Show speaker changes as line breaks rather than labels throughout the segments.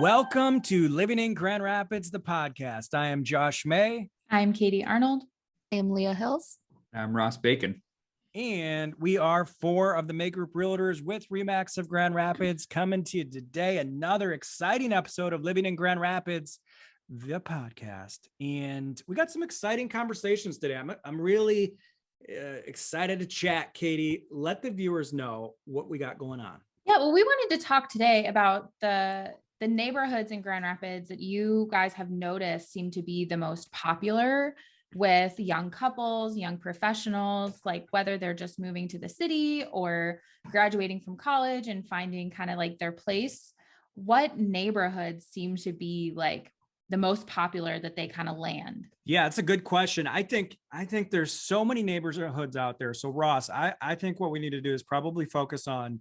Welcome to Living in Grand Rapids, the podcast. I am Josh May.
I'm Katie Arnold.
I am Leah Hills.
I'm Ross Bacon.
And we are four of the May Group Realtors with Remax of Grand Rapids coming to you today. Another exciting episode of Living in Grand Rapids, the podcast. And we got some exciting conversations today. I'm really excited to chat. Katie, let the viewers know what we got going on.
Yeah, well, we wanted to talk today about the neighborhoods in Grand Rapids that you guys have noticed seem to be the most popular with young couples, young professionals, like whether they're just moving to the city or graduating from college and finding kind of like their place. What neighborhoods seem to be like the most popular that they kind of land?
Yeah, it's a good question. I think there's so many neighborhoods out there. So Ross, I think what we need to do is probably focus on,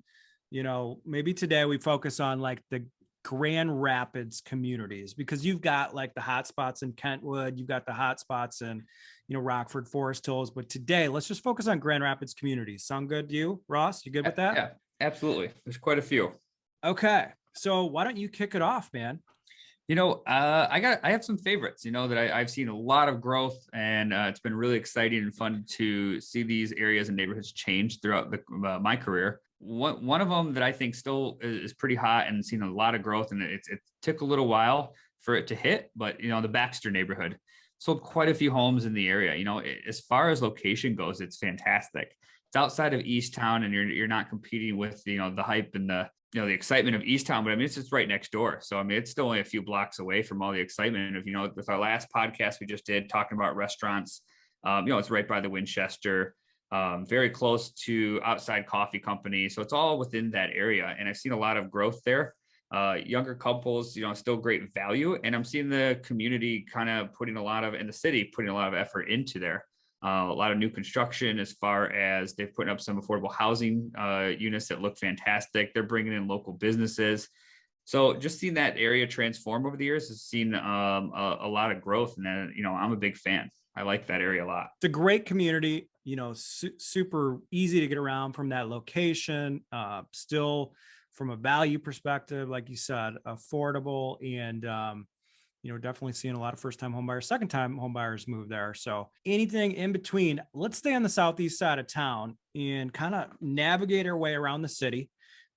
maybe today we focus on like the Grand Rapids communities, because you've got like the hot spots in Kentwood, you've got the hot spots in, Rockford, Forest Hills. But today, let's just focus on Grand Rapids communities. Sound good to you, Ross? You good with that?
Yeah, absolutely. There's quite a few.
Okay. So why don't you kick it off, man?
I have some favorites, that I've seen a lot of growth, and it's been really exciting and fun to see these areas and neighborhoods change throughout my career. One of them that I think still is pretty hot and seen a lot of growth, and it took a little while for it to hit, but the Baxter neighborhood sold quite a few homes in the area. As far as location goes, it's fantastic. It's outside of East Town, and you're not competing with the hype and the excitement of East Town, but I mean, it's just right next door. So, I mean, it's still only a few blocks away from all the excitement of, with our last podcast we just did talking about restaurants, it's right by the Winchester, very close to outside coffee company. So it's all within that area. And I've seen a lot of growth there. Younger couples, still great value. And I'm seeing the community kind of and the city putting a lot of effort into there. A lot of new construction as far as they're putting up some affordable housing units that look fantastic. They're bringing in local businesses. So just seeing that area transform over the years has seen a lot of growth. And then, I'm a big fan. I like that area a lot.
It's a great community, super easy to get around from that location. Still from a value perspective, like you said, affordable, and definitely seeing a lot of first-time home buyers, second-time home buyers move there. So anything in between, let's stay on the southeast side of town and kind of navigate our way around the city.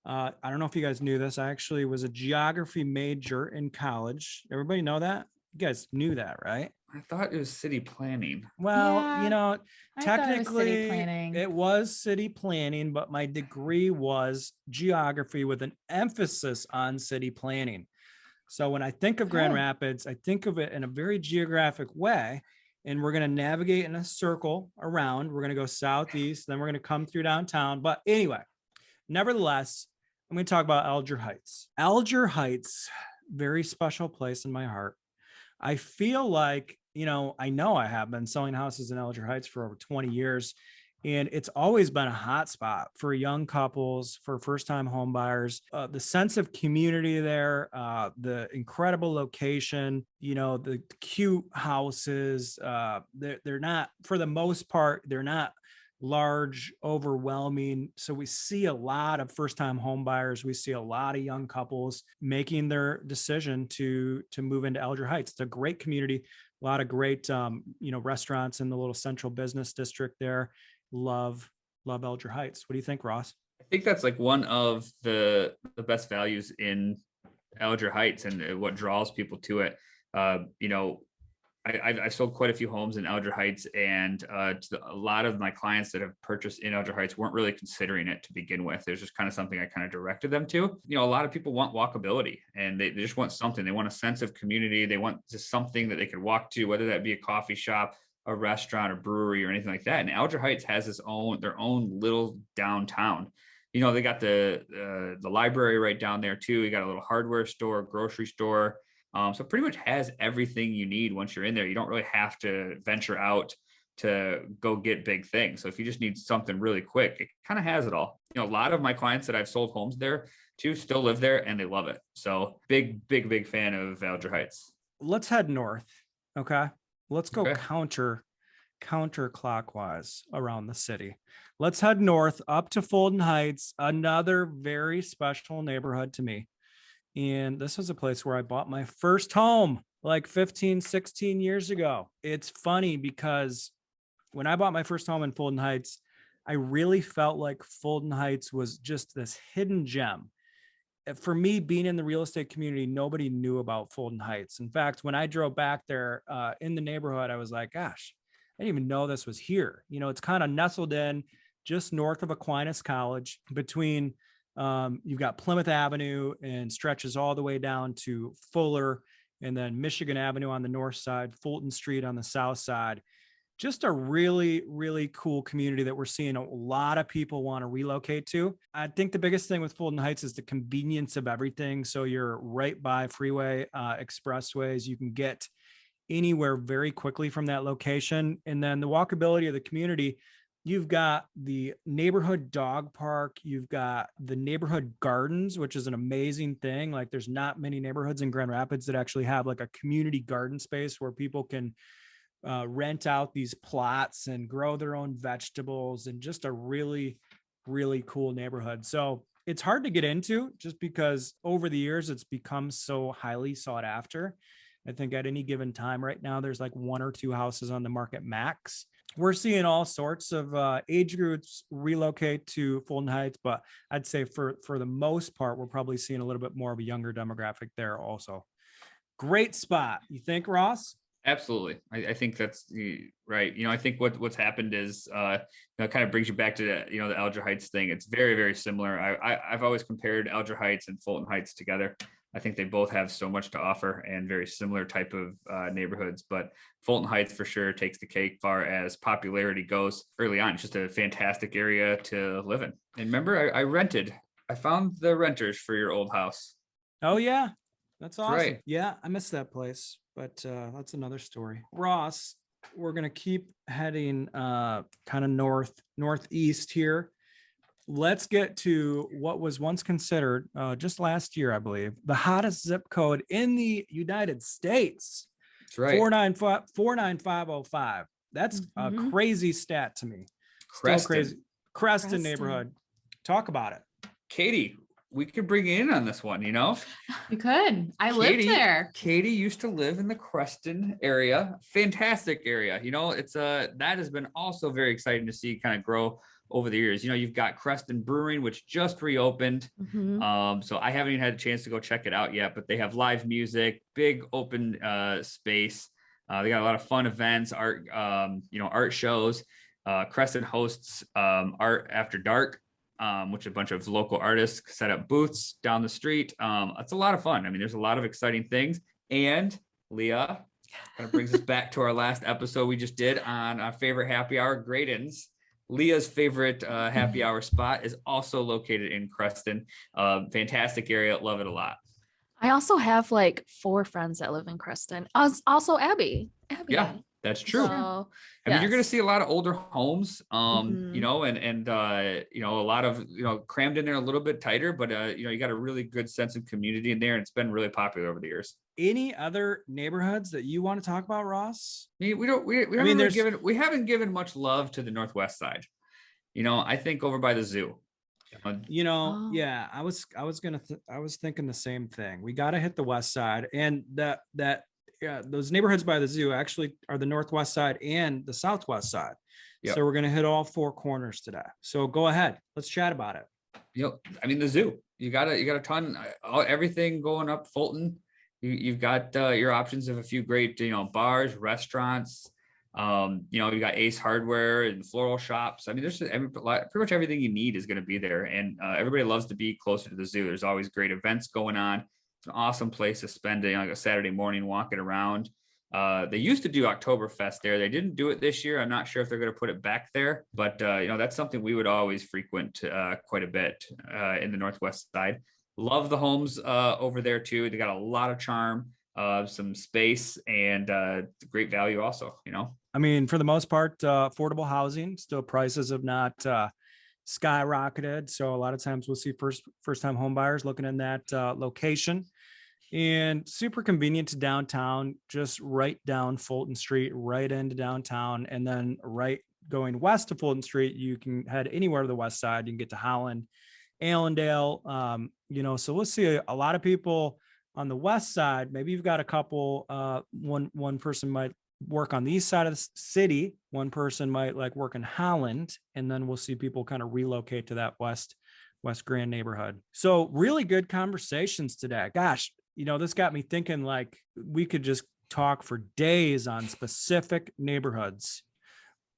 I don't know if you guys knew this. I actually was a geography major in college. Everybody know that? You guys knew that, right?
I thought it was city planning.
Well,
Yeah,
technically
it was city planning,
but my degree was geography with an emphasis on city planning. So when I think of Grand Rapids, I think of it in a very geographic way, and we're going to navigate in a circle around. We're going to go southeast, then we're going to come through downtown. But anyway, nevertheless, I'm going to talk about Alger Heights. Alger Heights, very special place in my heart. I feel like, I know I have been selling houses in Alger Heights for over 20 years, and it's always been a hot spot for young couples, for first-time home buyers. The sense of community there, the incredible location, the cute houses. They're not, for the most part, they're not large, overwhelming. So we see a lot of first-time home buyers. We see a lot of young couples making their decision to move into Alger Heights. It's a great community, a lot of great, restaurants in the little central business district there. Love Alger Heights. What do you think, Ross?
I think that's like one of the best values in Alger Heights and what draws people to it. I sold quite a few homes in Alger Heights, and a lot of my clients that have purchased in Alger Heights weren't really considering it to begin with. There's just kind of something I kind of directed them to. A lot of people want walkability, and they just want something. They want a sense of community. They want just something that they could walk to, whether that be a coffee shop, a restaurant, or brewery, or anything like that. And Alger Heights has their own little downtown. They got the library right down there too. You got a little hardware store, grocery store. So pretty much has everything you need once you're in there. You don't really have to venture out to go get big things. So if you just need something really quick, it kind of has it all. A lot of my clients that I've sold homes there to still live there, and they love it. So big fan of Alger Heights.
Let's head north. Okay. Let's go counterclockwise around the city. Let's head north up to Fulton Heights, another very special neighborhood to me. And this was a place where I bought my first home like 15, 16 years ago. It's funny because when I bought my first home in Fulton Heights, I really felt like Fulton Heights was just this hidden gem. For me, being in the real estate community, nobody knew about Fulton Heights. In fact, when I drove back there in the neighborhood, I was like, gosh, I didn't even know this was here. You know, it's kind of nestled in just north of Aquinas College between, you've got Plymouth Avenue and stretches all the way down to Fuller, and then Michigan Avenue on the north side, Fulton Street on the south side. Just a really, really cool community that we're seeing a lot of people want to relocate to. I think the biggest thing with Fulton Heights is the convenience of everything. So you're right by freeway, expressways. You can get anywhere very quickly from that location. And then the walkability of the community, you've got the neighborhood dog park, you've got the neighborhood gardens, which is an amazing thing. Like there's not many neighborhoods in Grand Rapids that actually have like a community garden space where people can rent out these plots and grow their own vegetables, and just a really, really cool neighborhood. So it's hard to get into just because over the years it's become so highly sought after. I think at any given time right now, there's like one or two houses on the market max. We're seeing all sorts of age groups relocate to Fulton Heights, but I'd say for the most part, we're probably seeing a little bit more of a younger demographic there also. Great spot. You think, Ross?
Absolutely. I think that's right. I think what's happened is, it kind of brings you back to the Alger Heights thing. It's very, very similar. I've always compared Alger Heights and Fulton Heights together. I think they both have so much to offer and very similar type of neighborhoods, but Fulton Heights for sure takes the cake far as popularity goes early on. It's just a fantastic area to live in. And remember, I found the renters for your old house.
Oh yeah. That's awesome.
Right.
Yeah, I miss that place, but that's another story. Ross, we're gonna keep heading kind of northeast here. Let's get to what was once considered just last year, I believe, the hottest zip code in the United States.
That's right.
49505. That's a crazy stat to me. Still crazy. Creston neighborhood. Talk about it.
Katie, we could bring you in on this one,
You could. I lived there.
Katie used to live in the Creston area. Fantastic area. It's that has been also very exciting to see kind of grow over the years. You've got Creston Brewing, which just reopened. So I haven't even had a chance to go check it out yet, but they have live music, big open space. They got a lot of fun events, art shows. Creston hosts Art After Dark, which a bunch of local artists set up booths down the street. It's a lot of fun. I mean, there's a lot of exciting things. And Leah, kind of brings us back to our last episode we just did on our favorite happy hour, Graydon's. Leah's favorite happy hour spot is also located in Creston. Fantastic area. Love it a lot.
I also have like 4 friends that live in Creston. Also Abby.
Yeah, that's true.
So,
I mean, you're going to see a lot of older homes, and a lot of, crammed in there a little bit tighter, but, you got a really good sense of community in there. And it's been really popular over the years.
Any other neighborhoods that you want to talk about, Ross?
I mean, we haven't given much love to the Northwest side. I think over by the zoo.
Yeah, I was thinking the same thing. We got to hit the west side, and those neighborhoods by the zoo actually are the northwest side and the southwest side. Yep. So we're going to hit all 4 corners today. So go ahead, let's chat about it.
I mean, the zoo, you got a ton, everything going up Fulton. You've got your options of a few great, bars, restaurants. You got Ace Hardware and floral shops. I mean, there's pretty much everything you need is going to be there. And everybody loves to be closer to the zoo. There's always great events going on. It's an awesome place to spend a Saturday morning walking around. They used to do Oktoberfest there. They didn't do it this year. I'm not sure if they're going to put it back there, but that's something we would always frequent quite a bit in the Northwest side. Love the homes over there too. They got a lot of charm, some space, and great value also,
I mean, for the most part, affordable housing, still prices have not skyrocketed. So a lot of times we'll see first time home buyers looking in that location, and super convenient to downtown, just right down Fulton Street, right into downtown. And then right going west to Fulton Street, you can head anywhere to the west side. You can get to Holland Allendale. So we'll see a lot of people on the west side. Maybe you've got a couple, one person might work on the east side of the city. One person might like work in Holland, and then we'll see people kind of relocate to that West Grand neighborhood. So really good conversations today. Gosh, this got me thinking like we could just talk for days on specific neighborhoods.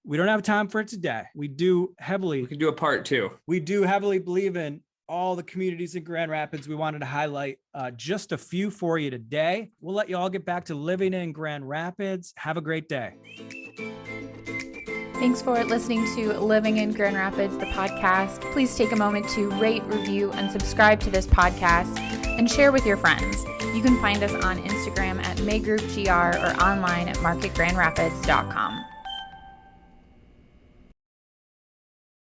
We don't have time for it today. We can do a part 2. We do heavily believe in all the communities in Grand Rapids. We wanted to highlight just a few for you today. We'll let you all get back to living in Grand Rapids. Have a great day.
Thanks for listening to Living in Grand Rapids, the podcast. Please take a moment to rate, review, and subscribe to this podcast and share with your friends. You can find us on Instagram at MayGroupGR or online at marketgrandrapids.com.